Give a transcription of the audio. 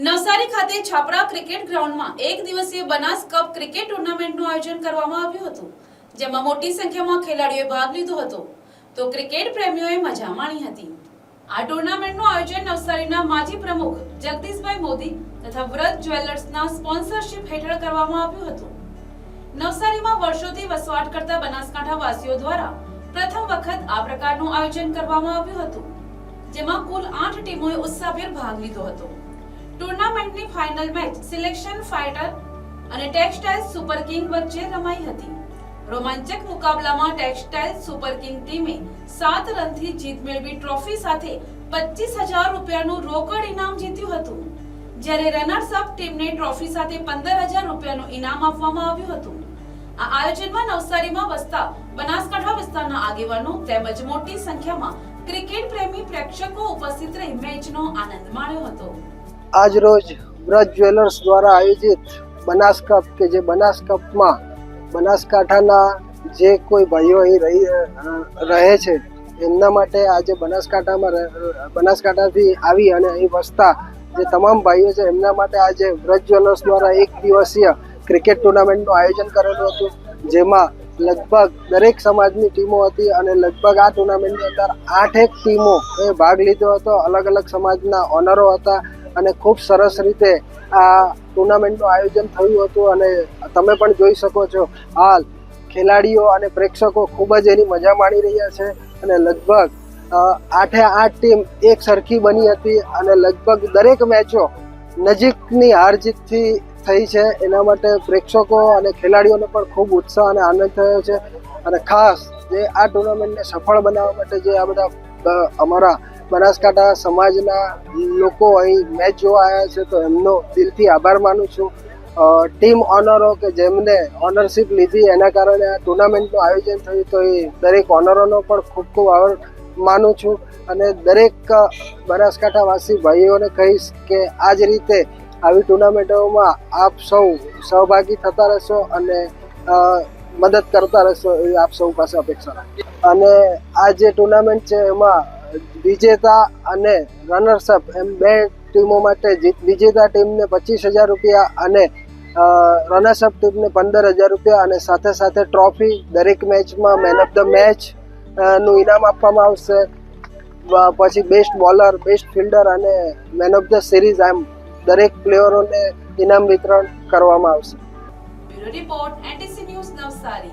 નવસારી ખાતે છાપરા ક્રિકેટ ગ્રાઉન્ડમાં એક દિવસીય બનાસ કપ ક્રિકેટ ટુર્નામેન્ટનું આયોજન કરવામાં આવ્યું હતું, જેમાં મોટી સંખ્યામાં ખેલાડીઓએ ભાગ લીધો હતો તો ક્રિકેટ પ્રેમીઓએ મજા માણી હતી। આ ટુર્નામેન્ટનું આયોજન નવસારીના માજી પ્રમુખ જગદીશભાઈ મોદી તથા વ્રત જ્વેલર્સના સ્પોન્સરશિપ હેઠળ કરવામાં આવ્યું હતું। નવસારીમાં વર્ષોથી વસવાટ કરતા બનાસકાંઠા વાસીઓ દ્વારા પ્રથમ વખત આ પ્રકારનું આયોજન કરવામાં આવ્યું હતું, જેમાં કુલ 8 ટીમોએ ઉત્સાહભેર ભાગ લીધો હતો। ટુર્નામેન્ટની ફાઇનલ મેચ સિલેક્શન ફાઇટર અને ટેક્સટાઇલ સુપર કિંગ વચ્ચે રમાઈ હતી। રોમાંચક મુકાબલામાં ટેક્સટાઇલ સુપર કિંગ ટીમે 7 રનથી જીત મેળવી ટ્રોફી સાથે 25,000 રૂપિયાનું રોકડ ઇનામ જીત્યું હતું, જ્યારે રનર્સ અપ ટીમને ટ્રોફી સાથે 15,000 રૂપિયાનું ઇનામ આપવામાં આવ્યું હતું। આ આયોજનમાં નવસારીમાં વસતા બનાસકાંઠા વિસ્તારના આગેવાનો તેમજ મોટી સંખ્યામાં ક્રિકેટ પ્રેમી પ્રેક્ષકો ઉપસ્થિત રહી મેચનો આનંદ માણ્યો હતો। આજ રોજ વ્રત જ્વેલર્સ દ્વારા આયોજિત બનાસ કપ કે જે બનાસ કપમાં બનાસકાંઠાના જે કોઈ ભાઈઓ અહીં રહે છે એમના માટે આજે બનાસકાંઠાથી આવી અને અહીં વસતા જે તમામ ભાઈઓ છે એમના માટે આજે વ્રત જ્વેલર્સ દ્વારા એક દિવસીય ક્રિકેટ ટુર્નામેન્ટનું આયોજન કરેલું હતું, જેમાં લગભગ દરેક સમાજની ટીમો હતી અને લગભગ આ ટુર્નામેન્ટની અંદર 8 ટીમોએ ભાગ લીધો હતો। અલગ અલગ સમાજના ઓનરો હતા અને ખૂબ સરસ રીતે આ ટુર્નામેન્ટનું આયોજન થયું હતું અને તમે પણ જોઈ શકો છો હાલ ખેલાડીઓ અને પ્રેક્ષકો ખૂબ જ એની મજા માણી રહ્યા છે અને લગભગ 8 ટીમ એક સરખી બની હતી અને લગભગ દરેક મેચો નજીકની હાર જીતથી થઈ છે। એના માટે પ્રેક્ષકો અને ખેલાડીઓને પણ ખૂબ ઉત્સાહ અને આનંદ થયો છે અને ખાસ જે આ ટુર્નામેન્ટને સફળ બનાવવા માટે જે આ બધા અમારા બનાસકાંઠા સમાજના લોકો અહીં મેચ જોવા આવ્યા છે તો એમનો દિલથી આભાર માનું છું। ટીમ ઓનરો કે જેમને ઓનરશિપ લીધી એના કારણે આ ટુર્નામેન્ટનું આયોજન થયું તો એ દરેક ઓનરોનો પણ ખૂબ ખૂબ આભાર માનું છું અને દરેક બનાસકાંઠાવાસી ભાઈઓને કહીશ કે આ જ રીતે આવી ટુર્નામેન્ટોમાં આપ સૌ સહભાગી થતા રહેશો અને મદદ કરતા રહેશો એવી આપ સૌ પાસે અપેક્ષા રાખીએ। અને આ જે ટુર્નામેન્ટ છે એમાં વિજેતા અને રનર્સઅપ એમ 2 ટીમો માટે વિજેતા ટીમને 25,000 રૂપિયા અને રનર્સઅપ ટીમને 15,000 રૂપિયા અને સાથે સાથે ટ્રોફી, દરેક મેચમાં મેન ઓફ ધ મેચ નું ઇનામ આપવામાં આવશે। પછી બેસ્ટ બોલર, બેસ્ટ ફિલ્ડર અને મેન ઓફ ધ સિરીઝ એમ દરેક પ્લેયરોને ઇનામ વિતરણ કરવામાં આવશે। Bureau report NTC news Navsari.